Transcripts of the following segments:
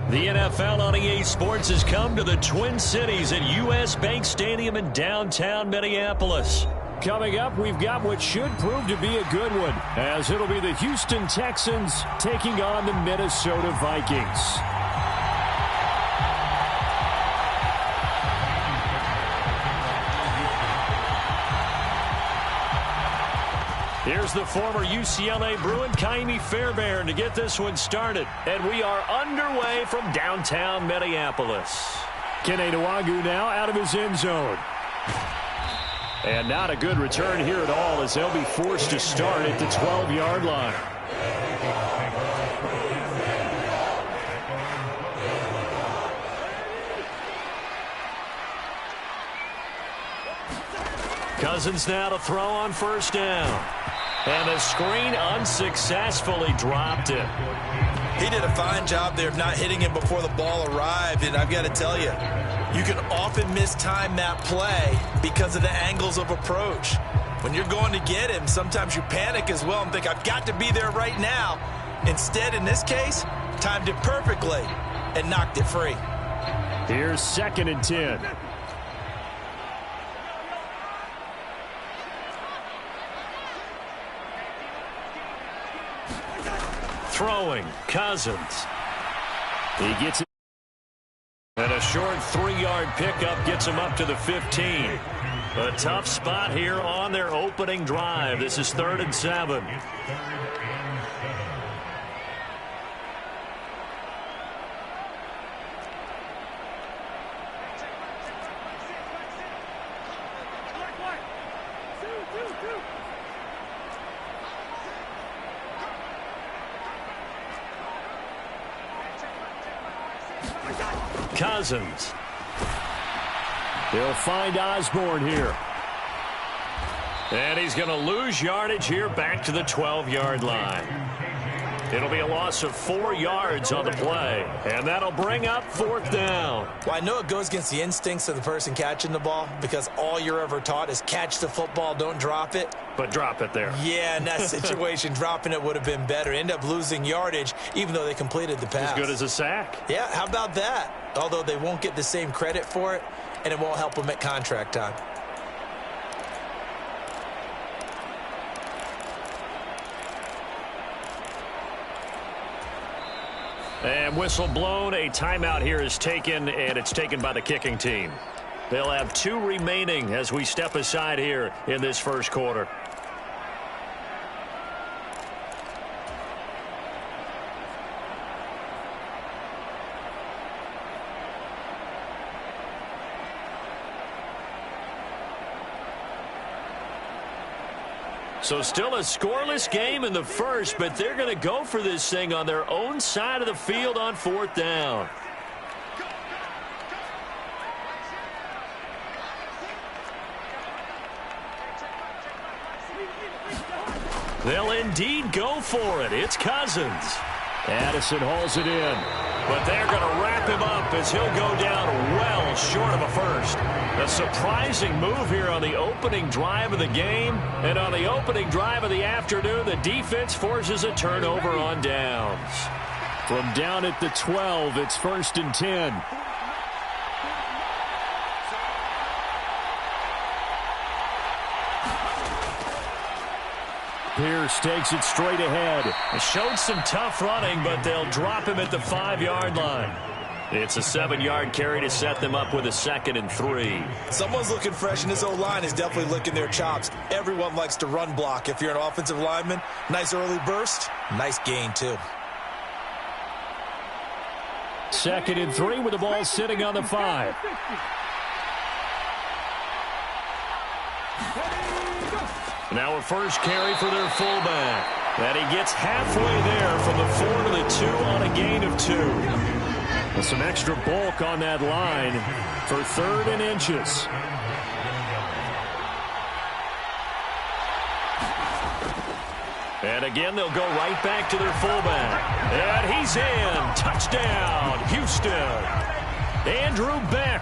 The NFL on EA Sports has come to the Twin Cities at U.S. Bank Stadium in downtown Minneapolis. Coming up, we've got what should prove to be a good one, as it'll be the Houston Texans taking on the Minnesota Vikings. Here's the former UCLA Bruin, Kaimi Fairbairn, to get this one started. And we are underway from downtown Minneapolis. Kene Nwangwu now out of his end zone. And not a good return here at all, as they'll be forced to start at the 12-yard line. Cousins now to throw on first down. And the screen unsuccessfully dropped it. He did a fine job there of not hitting him before the ball arrived. And I've got to tell you, you can often mistime that play because of the angles of approach. When you're going to get him, sometimes you panic as well and think, I've got to be there right now. Instead, in this case, timed it perfectly and knocked it free. Here's 2nd and 10. Throwing, Cousins. He gets it. And a short 3-yard pickup gets him up to the 15. A tough spot here on their opening drive. This is 3rd and 7. Cousins. They'll find Osborne here. And he's going to lose yardage here back to the 12-yard line. It'll be a loss of 4 yards on the play. And that'll bring up 4th down. Well, I know it goes against the instincts of the person catching the ball because all you're ever taught is catch the football, don't drop it. But drop it there. Yeah, in that situation, dropping it would have been better. End up losing yardage even though they completed the pass. As good as a sack. Yeah, how about that? Although they won't get the same credit for it, and it won't help them at contract time. And whistle blown. A timeout here is taken, and it's taken by the kicking team. They'll have 2 remaining as we step aside here in this first quarter. So still a scoreless game in the first, but they're going to go for this thing on their own side of the field on 4th down. They'll indeed go for it. It's Cousins. Addison hauls it in. But they're going to wrap him up as he'll go down well short of a first. A surprising move here on the opening drive of the game. And on the opening drive of the afternoon, the defense forces a turnover on downs. From down at the 12, it's 1st and 10. Pierce takes it straight ahead. It showed some tough running, but they'll drop him at the 5-yard line. It's a 7-yard carry to set them up with a 2nd and 3. Someone's looking fresh, and this O-line is definitely licking their chops. Everyone likes to run block. If you're an offensive lineman, nice early burst, nice gain too. 2nd and 3 with the ball sitting on the 5. Now a first carry for their fullback. And he gets halfway there from the 4 to the 2 on a gain of 2. With some extra bulk on that line for 3rd and inches. And again, they'll go right back to their fullback. And he's in. Touchdown, Houston. Andrew Beck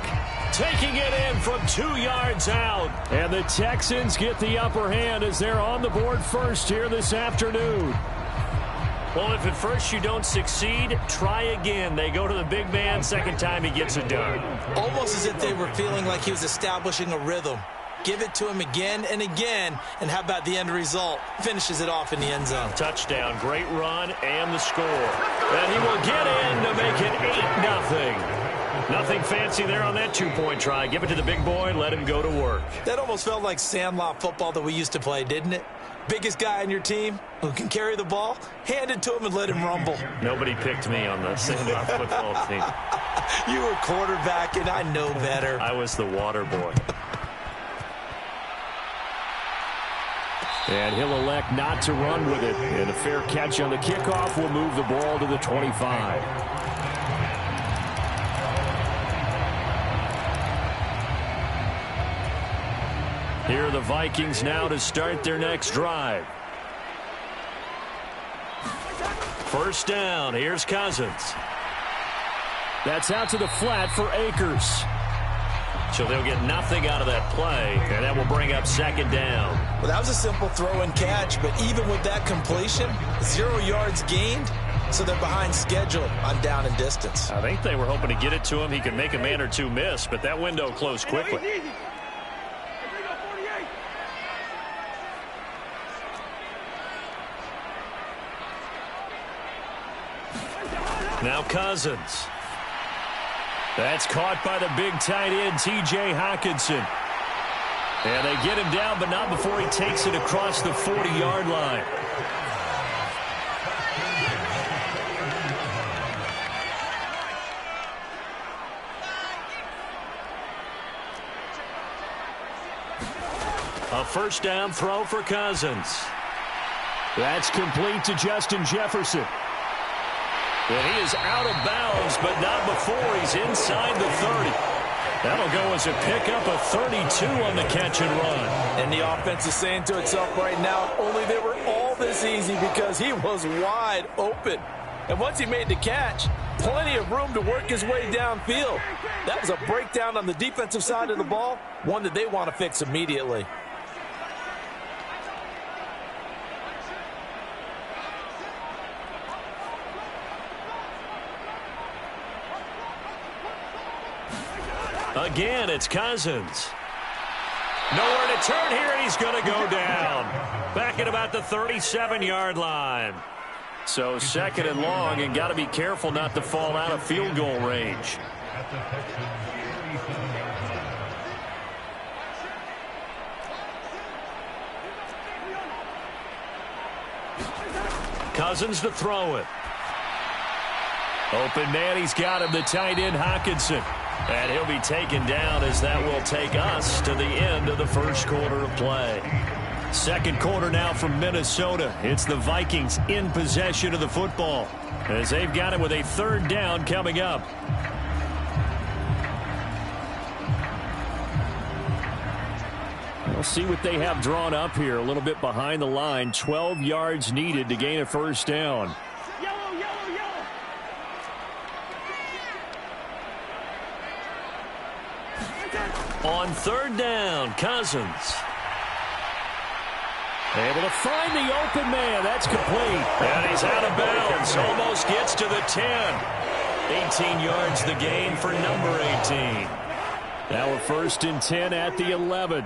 taking it in from 2 yards out. And the Texans get the upper hand as they're on the board first here this afternoon. Well, if at first you don't succeed, try again. They go to the big man. Second time he gets it done. Almost as if they were feeling like he was establishing a rhythm. Give it to him again and again, and how about the end result? Finishes it off in the end zone. Touchdown, great run, and the score. And he will get in to make it 8-0. Nothing fancy there on that two-point try. Give it to the big boy, let him go to work. That almost felt like sandlot football that we used to play, didn't it? Biggest guy on your team who can carry the ball, hand it to him and let him rumble. Nobody picked me on the sandlot football team. You were quarterback, and I know better. I was the water boy. And he'll elect not to run with it. And a fair catch on the kickoff will move the ball to the 25. Here are the Vikings now to start their next drive. First down. Here's Cousins. That's out to the flat for Akers. So they'll get nothing out of that play, and that will bring up second down. Well, that was a simple throw and catch, but even with that completion, 0 yards gained, so they're behind schedule on down and distance. I think they were hoping to get it to him. He could make a man or two miss, but that window closed quickly. Now Cousins. That's caught by the big tight end, T.J. Hockenson. And they get him down, but not before he takes it across the 40-yard line. A first down throw for Cousins. That's complete to Justin Jefferson. And he is out of bounds, but not before he's inside the 30. That'll go as a pickup of 32 on the catch and run. And the offense is saying to itself right now, only they were all this easy because he was wide open. And once he made the catch, plenty of room to work his way downfield. That was a breakdown on the defensive side of the ball, one that they want to fix immediately. Again, it's Cousins. Nowhere to turn here, and he's going to go down. Back at about the 37-yard line. So second and long, and got to be careful not to fall out of field goal range. Cousins to throw it. Open man, he's got him, the tight end Hockenson. And he'll be taken down as that will take us to the end of the first quarter of play. Second quarter now from Minnesota. It's the Vikings in possession of the football as they've got it with a third down coming up. We'll see what they have drawn up here. A little bit behind the line. 12 yards needed to gain a first down. On third down, Cousins. Able to find the open man. That's complete. And he's out of bounds. Almost gets to the 10. 18 yards the gain for number 18. Now a first and 10 at the 11.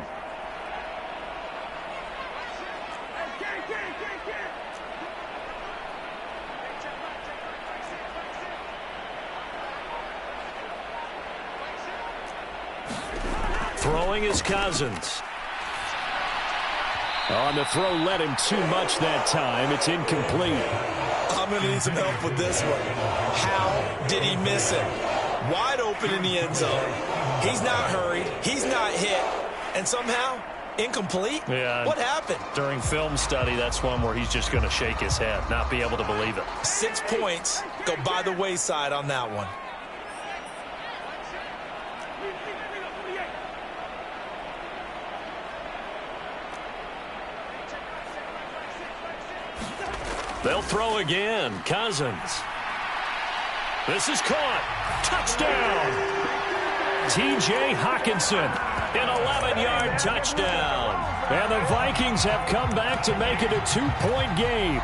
Throwing is Cousins. On the throw, led him too much that time. It's incomplete. I'm going to need some help with this one. How did he miss it? Wide open in the end zone. He's not hurried. He's not hit. And somehow, incomplete? Yeah. What happened? During film study, that's one where he's just going to shake his head, not be able to believe it. 6 points go by the wayside on that one. They'll throw again. Cousins. This is caught. Touchdown. T.J. Hockenson. An 11-yard touchdown. And the Vikings have come back to make it a 2-point game.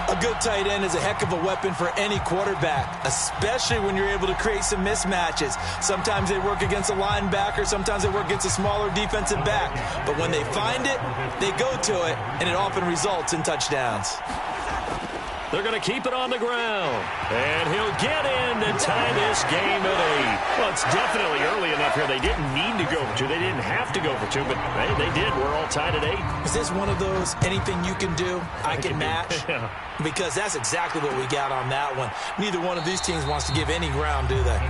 A good tight end is a heck of a weapon for any quarterback, especially when you're able to create some mismatches. Sometimes they work against a linebacker, sometimes they work against a smaller defensive back. But when they find it, they go to it, and it often results in touchdowns. They're going to keep it on the ground. And he'll get in to tie this game at 8. Well, it's definitely early enough here. They didn't need to go for 2. They didn't have to go for 2, but hey, they did. We're all tied at 8. Is this one of those anything you can do, I can match? Yeah. Because that's exactly what we got on that one. Neither one of these teams wants to give any ground, do they?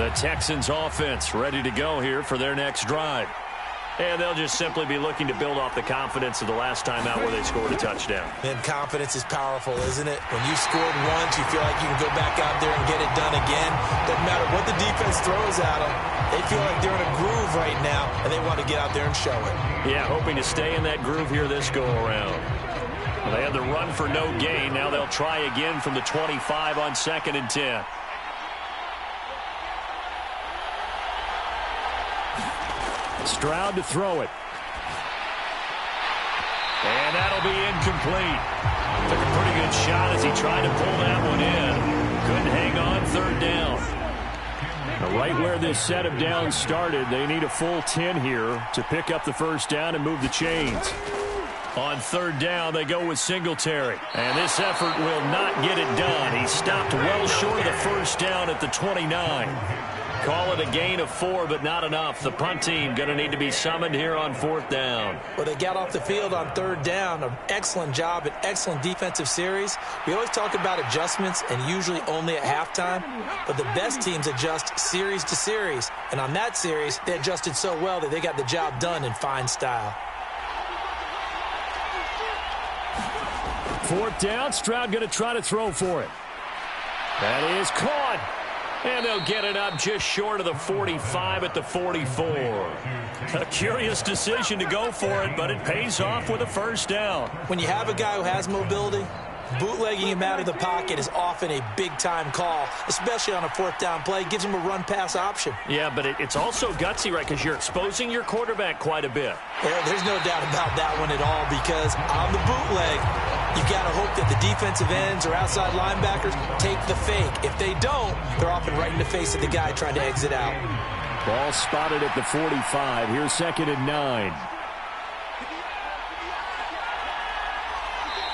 The Texans offense ready to go here for their next drive. And they'll just simply be looking to build off the confidence of the last time out where they scored a touchdown. And confidence is powerful, isn't it? When you scored once, you feel like you can go back out there and get it done again. Doesn't matter what the defense throws at them. They feel like they're in a groove right now, and they want to get out there and show it. Yeah, hoping to stay in that groove here this go-around. Well, they had the run for no gain. Now they'll try again from the 25 on 2nd and 10. Stroud to throw it. And that'll be incomplete. Took a pretty good shot as he tried to pull that one in. Couldn't hang on 3rd down. Now, right where this set of downs started, they need a full 10 here to pick up the 1st down and move the chains. On 3rd down, they go with Singletary. And this effort will not get it done. He stopped well short of the 1st down at the 29. Call it a gain of 4, but not enough. The punt team going to need to be summoned here on 4th down. Well, they got off the field on 3rd down. An excellent job, an excellent defensive series. We always talk about adjustments, and usually only at halftime. But the best teams adjust series to series. And on that series, they adjusted so well that they got the job done in fine style. 4th down, Stroud going to try to throw for it. That is caught. And they'll get it up just short of the 45 at the 44. A curious decision to go for it, but it pays off with a 1st down. When you have a guy who has mobility, bootlegging him out of the pocket is often a big-time call, especially on a 4th down play. Gives him a run-pass option. Yeah, but it's also gutsy, right, because you're exposing your quarterback quite a bit. Yeah, there's no doubt about that one at all, because on the bootleg, you've got to hope that the defensive ends or outside linebackers take the fake. If they don't, they're often right in the face of the guy trying to exit out. Ball spotted at the 45. Here's 2nd and 9.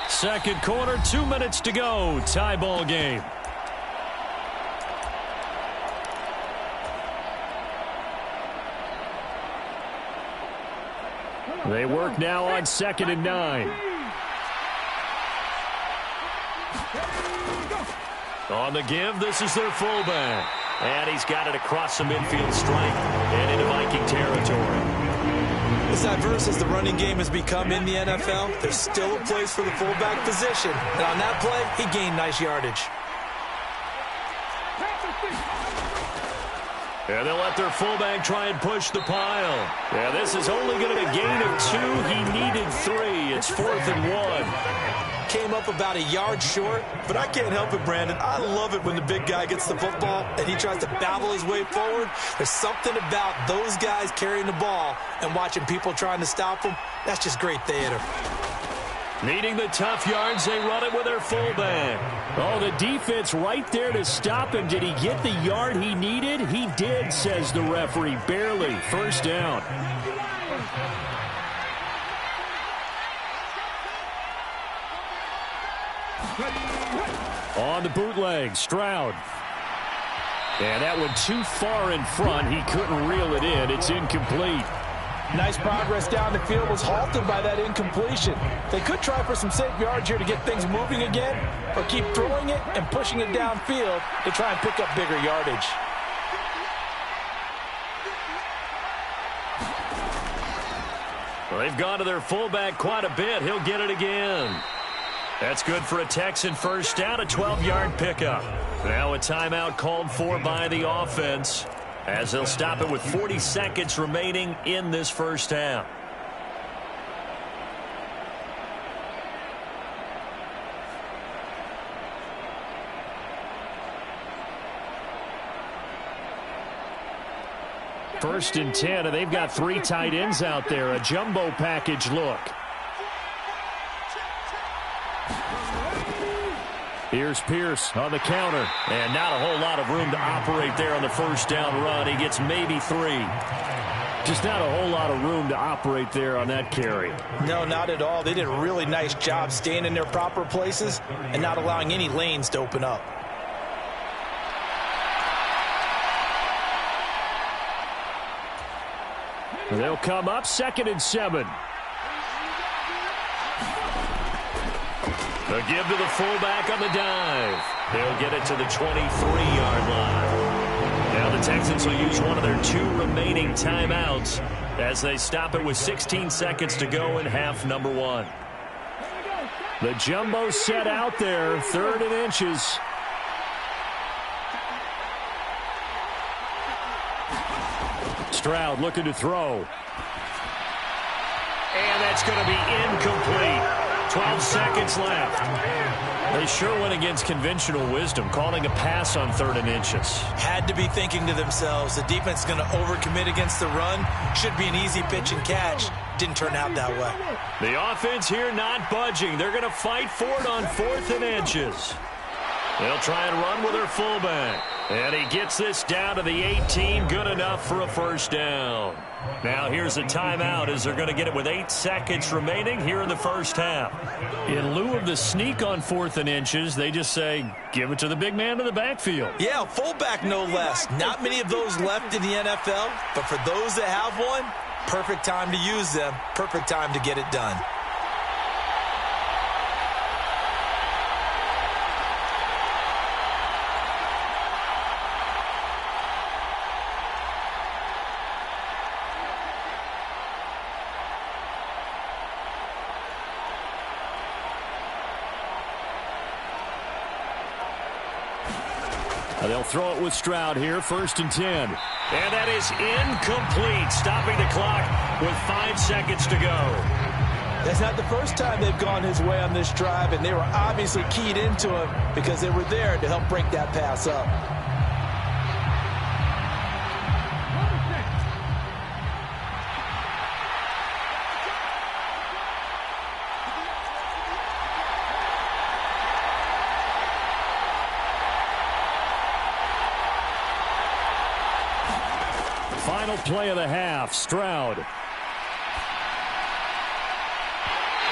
2nd quarter, 2 minutes to go. Tie ball game. They work now on 2nd and 9. On the give, this is their fullback. And he's got it across the midfield stripe and into Viking territory. As diverse as the running game has become in the NFL, there's still a place for the fullback position. And on that play, he gained nice yardage. And they'll let their fullback try and push the pile. Yeah, this is only going to be a gain of 2. He needed 3. It's 4th and 1. Came up about a yard short, but I can't help it, Brandon. I love it when the big guy gets the football and he tries to babble his way forward. There's something about those guys carrying the ball and watching people trying to stop them. That's just great theater. Needing the tough yards, they run it with their fullback. Oh, the defense right there to stop him. Did he get the yard he needed? He did, says the referee. Barely. 1st down. On the bootleg, Stroud. And that one too far in front. He couldn't reel it in. It's incomplete. Nice progress down the field, was halted by that incompletion. They could try for some safe yards here to get things moving again, or keep throwing it and pushing it downfield to try and pick up bigger yardage. Well, they've gone to their fullback quite a bit. He'll get it again. That's good for a Texan 1st down, a 12-yard pickup. Now a timeout called for by the offense, as they'll stop it with 40 seconds remaining in this 1st half. 1st and 10, and they've got 3 tight ends out there. A jumbo package look. Here's Pierce on the counter. And not a whole lot of room to operate there on the 1st down run. He gets maybe 3. Just not a whole lot of room to operate there on that carry. No, not at all. They did a really nice job staying in their proper places and not allowing any lanes to open up. They'll come up 2nd and 7. A give to the fullback on the dive. They'll get it to the 23-yard line. Now the Texans will use one of their 2 remaining timeouts as they stop it with 16 seconds to go in half number 1. The jumbo set out there, 3rd and inches. Stroud looking to throw. And that's going to be incomplete. 12 seconds left. They sure went against conventional wisdom, calling a pass on 3rd and inches. Had to be thinking to themselves, the defense is going to overcommit against the run. Should be an easy pitch and catch. Didn't turn out that way. The offense here not budging. They're going to fight for it on 4th and inches. They'll try and run with their fullback. And he gets this down to the 18. Good enough for a 1st down. Now here's a timeout as they're going to get it with 8 seconds remaining here in the 1st half. In lieu of the sneak on 4th and inches, they just say, give it to the big man in the backfield. Yeah, fullback no less. Not many of those left in the NFL, but for those that have one, perfect time to use them, perfect time to get it done. They'll throw it with Stroud here, 1st and 10. And that is incomplete, stopping the clock with 5 seconds to go. That's not the first time they've gone his way on this drive, and they were obviously keyed into him because they were there to help break that pass up. Final play of the half, Stroud.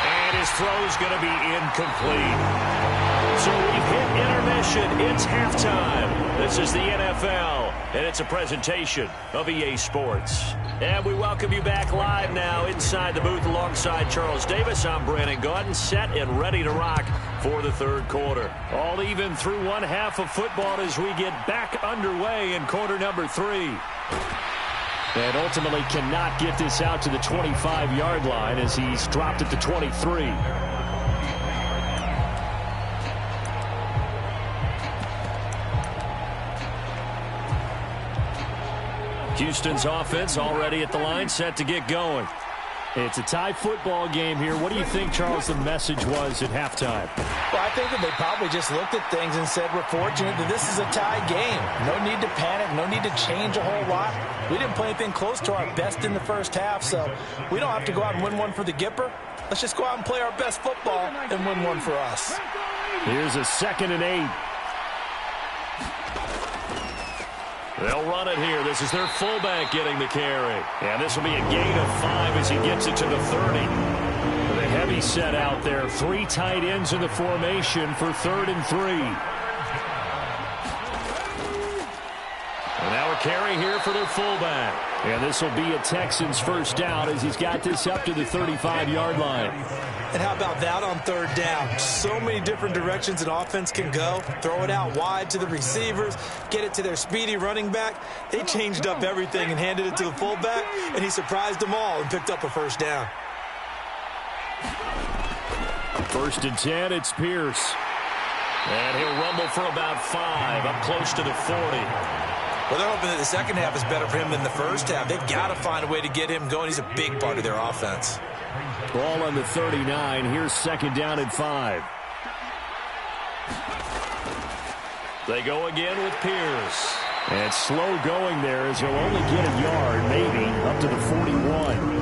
And his throw's going to be incomplete. So we've hit intermission. It's halftime. This is the NFL, and it's a presentation of EA Sports. And we welcome you back live now inside the booth alongside Charles Davis. I'm Brandon Gaudin, set and ready to rock for the 3rd quarter. All even through 1 half of football as we get back underway in quarter number 3. And ultimately cannot get this out to the 25-yard line as he's dropped at the 23. Houston's offense already at the line, set to get going. It's a tie football game here. What do you think, Charles, the message was at halftime? Well, I think that they probably just looked at things and said, we're fortunate that this is a tie game. No need to panic, no need to change a whole lot. We didn't play anything close to our best in the 1st half, so we don't have to go out and win one for the Gipper. Let's just go out and play our best football and win one for us. Here's a 2nd and 8. They'll run it here. This is their fullback getting the carry. And this will be a gain of 5 as he gets it to the 30. The heavy set out there. 3 tight ends in the formation for 3rd and 3. And now a carry here for their fullback. And this will be a Texans 1st down as he's got this up to the 35-yard line. And how about that on 3rd down? So many different directions an offense can go. Throw it out wide to the receivers, get it to their speedy running back. They changed up everything and handed it to the fullback, and he surprised them all and picked up a 1st down. 1st and 10, it's Pierce. And he'll rumble for about 5, up close to the 40. Well, they're hoping that the 2nd half is better for him than the 1st half. They've got to find a way to get him going. He's a big part of their offense. Ball on the 39. Here's 2nd down and 5. They go again with Pierce. And slow going there as he'll only get a yard, maybe, up to the 41.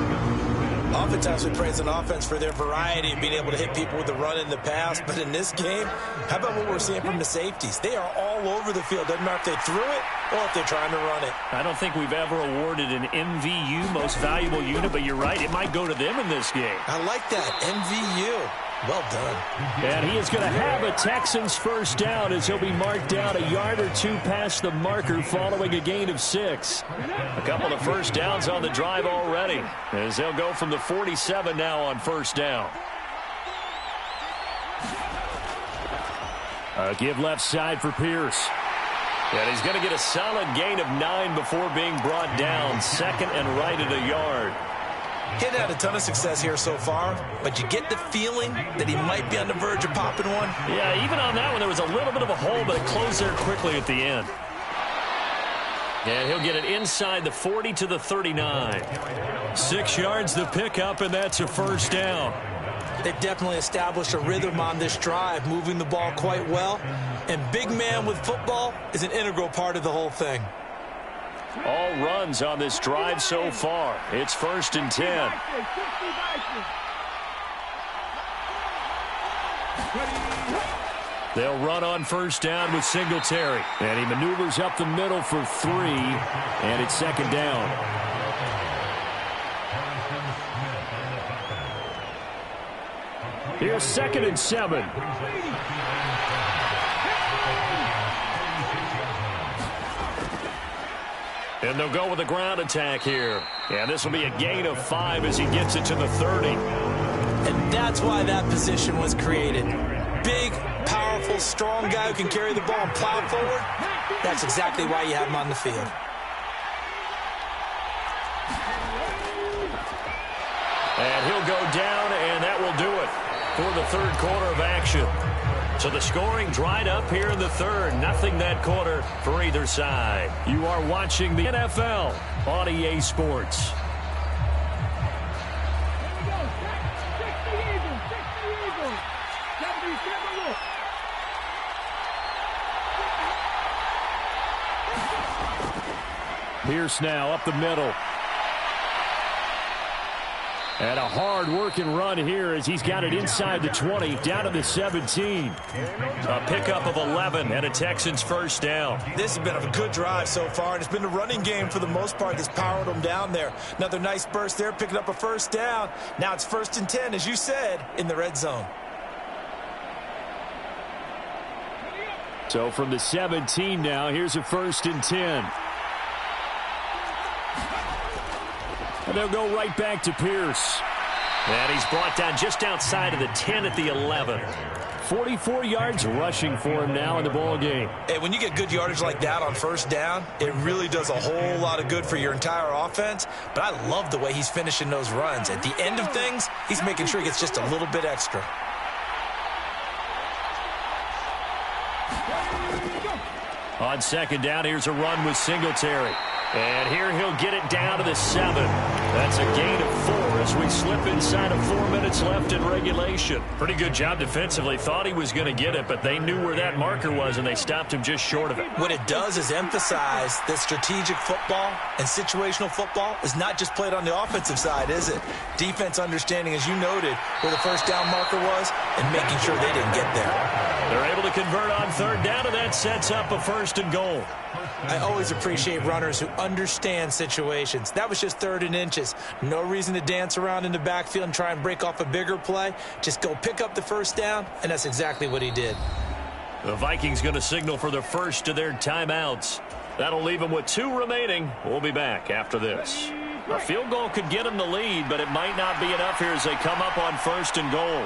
Oftentimes we praise an offense for their variety of being able to hit people with the run in the pass. But in this game, how about what we're seeing from the safeties? They are all over the field. Doesn't matter if they threw it or if they're trying to run it. I don't think we've ever awarded an MVU, most valuable unit, but you're right, it might go to them in this game. I like that, MVU. Well done. And he is going to have a Texans first down as he'll be marked down a yard or two past the marker following a gain of 6. A couple of first downs on the drive already as they'll go from the 47 now on first down. Give left side for Pierce. And he's going to get a solid gain of 9 before being brought down. Second and right at a yard. He hadn't had a ton of success here so far, but you get the feeling that he might be on the verge of popping one. Yeah, even on that one, there was a little bit of a hole, but it closed there quickly at the end. And he'll get it inside the 40 to the 39. 6 yards the pickup, and that's a first down. They've definitely established a rhythm on this drive, moving the ball quite well. And big man with football is an integral part of the whole thing. All runs on this drive so far. It's first and 10. They'll run on first down with Singletary. And he maneuvers up the middle for 3. And it's second down. Here's second and 7. And they'll go with a ground attack here. And this will be a gain of 5 as he gets it to the 30. And that's why that position was created. Big, powerful, strong guy who can carry the ball and plow forward. That's exactly why you have him on the field. And he'll go down, and that will do it for the third quarter of action. So the scoring dried up here in the third. Nothing that quarter for either side. You are watching the NFL on EA Sports. Pierce now up the middle. And a hard-working run here as he's got it inside the 20, down to the 17. A pickup of 11 and a Texans first down. This has been a good drive so far, and it's been the running game for the most part that's powered them down there. Another nice burst there, picking up a first down. Now it's first and 10, as you said, in the red zone. So from the 17 now, here's a first and 10. And they'll go right back to Pierce. And he's brought down just outside of the 10 at the 11. 44 yards rushing for him now in the ball game. Hey, when you get good yardage like that on first down, it really does a whole lot of good for your entire offense. But I love the way he's finishing those runs. At the end of things, he's making sure he gets just a little bit extra. On second down, here's a run with Singletary. And here he'll get it down to the 7. That's a gain of 4 as we slip inside of 4 minutes left in regulation. Pretty good job defensively. Thought he was going to get it, but they knew where that marker was, and they stopped him just short of it. What it does is emphasize that strategic football and situational football is not just played on the offensive side, is it? Defense understanding, as you noted, where the first down marker was and making sure they didn't get there. They're able to convert on third down, and that sets up a first and goal. I always appreciate runners who understand situations. That was just 3rd and inches. No reason to dance around in the backfield and try and break off a bigger play. Just go pick up the first down, and that's exactly what he did. The Vikings going to signal for the first of their timeouts. That'll leave them with 2 remaining. We'll be back after this. A field goal could get them the lead, but it might not be enough here as they come up on first and goal.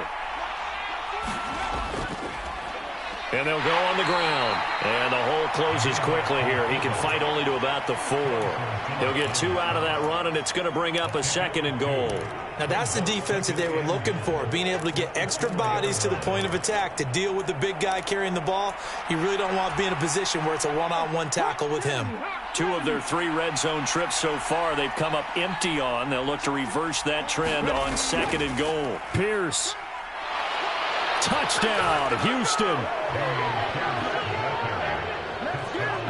And they'll go on the ground. And the hole closes quickly here. He can fight only to about the 4. He'll get 2 out of that run, and it's going to bring up a second and goal. Now, that's the defense that they were looking for, being able to get extra bodies to the point of attack to deal with the big guy carrying the ball. You really don't want to be in a position where it's a one-on-one tackle with him. 2 of their 3 red zone trips so far, they've come up empty on. They'll look to reverse that trend on second and goal. Pierce. Touchdown, Houston.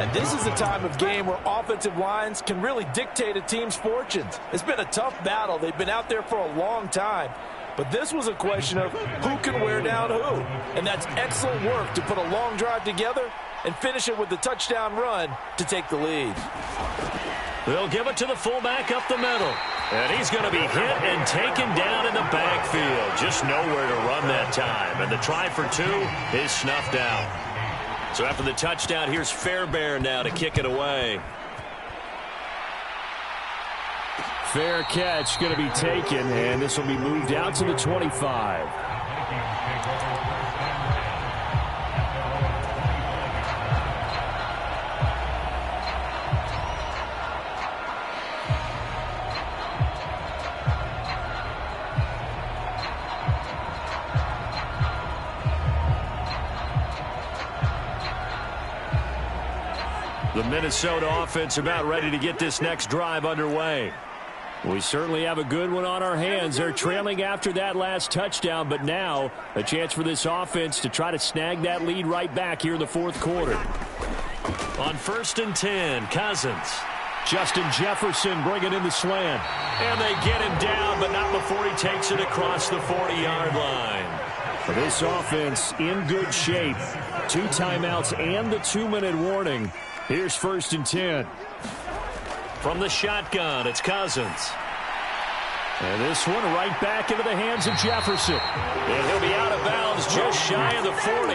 And this is a time of game where offensive lines can really dictate a team's fortunes. It's been a tough battle. They've been out there for a long time. But this was a question of who can wear down who. And that's excellent work to put a long drive together and finish it with the touchdown run to take the lead. They'll give it to the fullback up the middle. And he's going to be hit and taken down in the backfield. Just nowhere to run that time. And the try for two is snuffed out. So after the touchdown, here's Fairbairn now to kick it away. Fair catch going to be taken, and this will be moved out to the 25. The Minnesota offense about ready to get this next drive underway. We certainly have a good one on our hands. They're trailing after that last touchdown, but now a chance for this offense to try to snag that lead right back here in the fourth quarter. On 1st and 10, Cousins. Justin Jefferson bringing in the slant. And they get him down, but not before he takes it across the 40-yard line. For this offense in good shape. 2 timeouts and the 2-minute warning. Here's 1st and 10. From the shotgun, it's Cousins. And this one right back into the hands of Jefferson. And he'll be out of bounds just shy of the 40.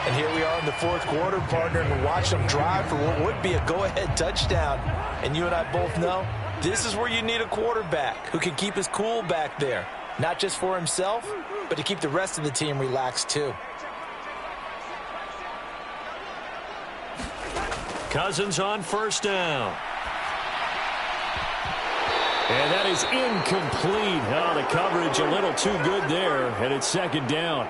And here we are in the fourth quarter, partner, and watch them drive for what would be a go-ahead touchdown. And you and I both know this is where you need a quarterback who can keep his cool back there. Not just for himself, but to keep the rest of the team relaxed too. Cousins on 1st down. And that is incomplete. Oh, the coverage a little too good there, and it's 2nd down.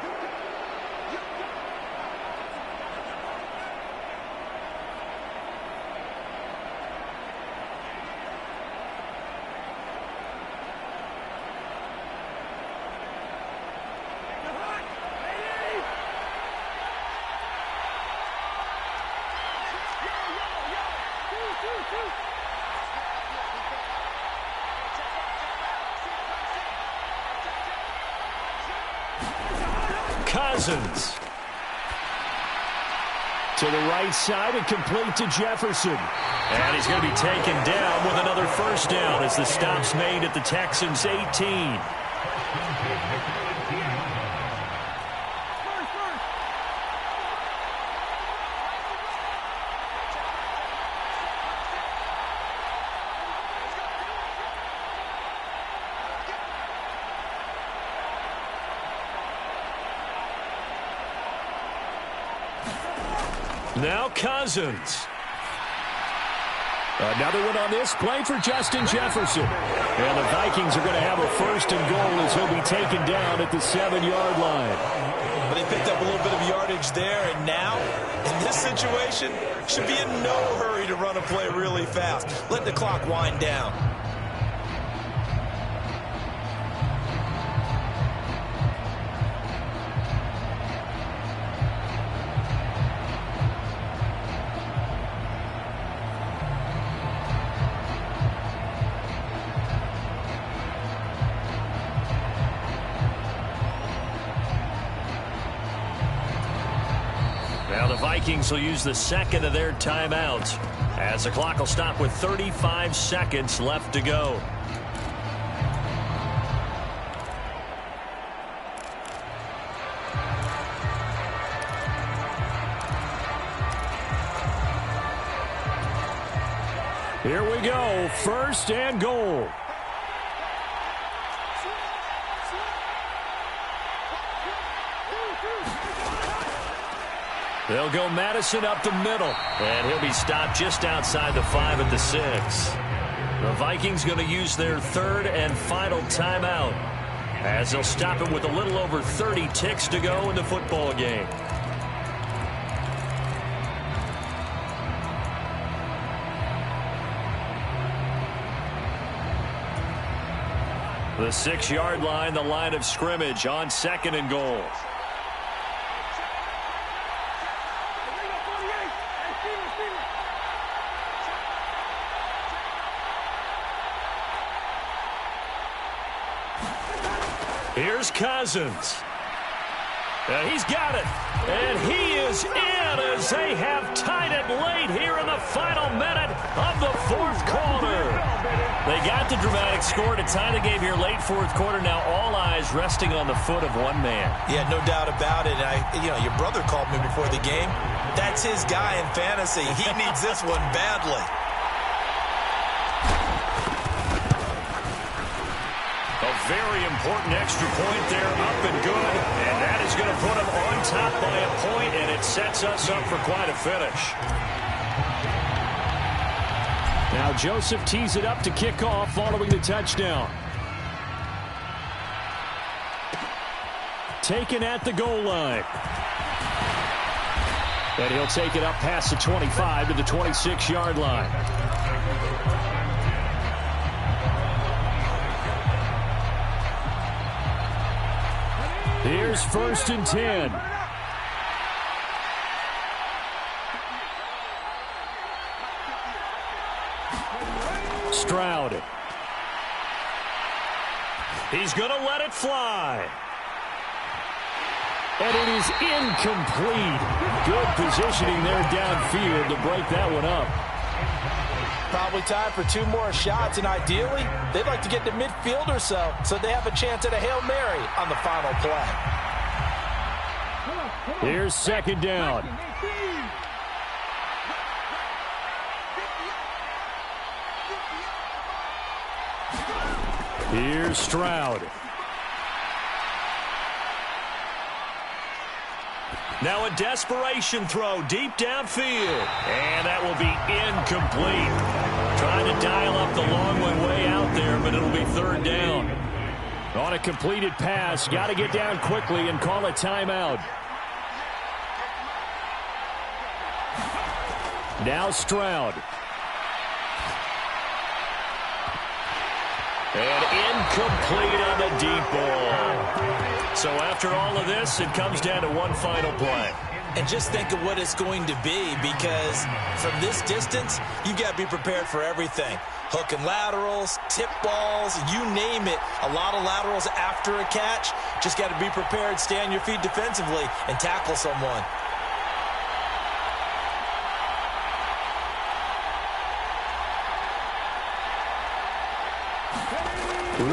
Cousins. To the right side and complete to Jefferson. And he's going to be taken down with another 1st down as the stop's made at the Texans' 18. Now Cousins. Another one on this play for Justin Jefferson. And the Vikings are going to have a 1st and goal as he'll be taken down at the 7-yard line. But they picked up a little bit of yardage there, and now, in this situation, should be in no hurry to run a play really fast. Let the clock wind down. Now the Vikings will use the 2nd of their timeouts as the clock will stop with 35 seconds left to go. Here we go, 1st and goal. They'll go Madison up the middle, and he'll be stopped just outside the 5 at the 6. The Vikings going to use their 3rd and final timeout as they'll stop him with a little over 30 ticks to go in the football game. The 6-yard line, the line of scrimmage on 2nd and goal. Here's Cousins. And he's got it. And he is in as they have tied it late here in the final minute of the fourth quarter. They got the dramatic score to tie the game here late fourth quarter. Now all eyes resting on the foot of one man. Yeah, no doubt about it. Your brother called me before the game. That's his guy in fantasy. He needs this one badly. A very important extra point there, up and good. And that is going to put him on top by a point, and it sets us up for quite a finish. Now Joseph tees it up to kick off following the touchdown. Taken at the goal line. And he'll take it up past the 25 to the 26-yard line. Here's 1st and 10. Stroud. He's going to let it fly. And it is incomplete. Good positioning there downfield to break that one up. Probably time for 2 more shots, and ideally, they'd like to get to midfield or so they have a chance at a Hail Mary on the final play. Here's 2nd down. Here's Stroud. Now a desperation throw deep downfield. And that will be incomplete. Trying to dial up the long one way out there, but it'll be 3rd down. On a completed pass, got to get down quickly and call a timeout. Now Stroud. And incomplete on the deep ball. So after all of this, it comes down to one final play. And just think of what it's going to be, because from this distance, you've got to be prepared for everything. Hook and laterals, tip balls, you name it. A lot of laterals after a catch. Just got to be prepared, stay on your feet defensively, and tackle someone.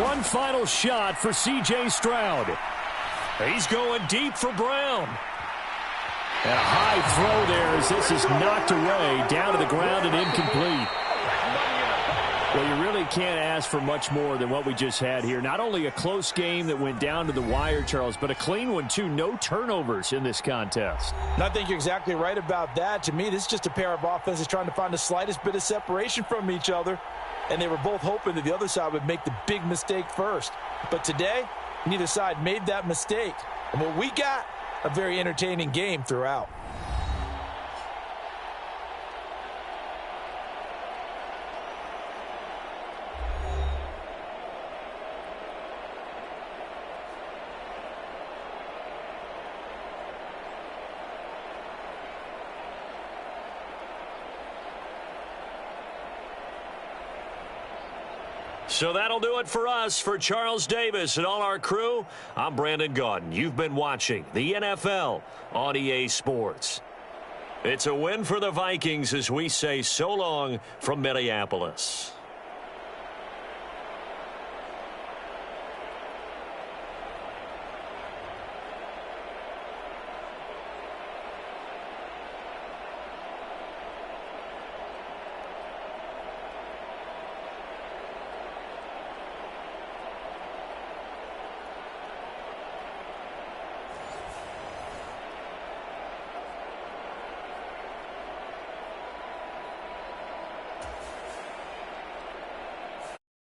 One final shot for C.J. Stroud. He's going deep for Brown. And a high throw there as this is knocked away, down to the ground and incomplete. Well, you really can't ask for much more than what we just had here. Not only a close game that went down to the wire, Charles, but a clean one, too. No turnovers in this contest. And I think you're exactly right about that. To me, this is just a pair of offenses trying to find the slightest bit of separation from each other. And they were both hoping that the other side would make the big mistake first. But today, neither side made that mistake. And what we got, a very entertaining game throughout. So that'll do it for us. For Charles Davis and all our crew, I'm Brandon Gaudin. You've been watching the NFL on EA Sports. It's a win for the Vikings as we say so long from Minneapolis.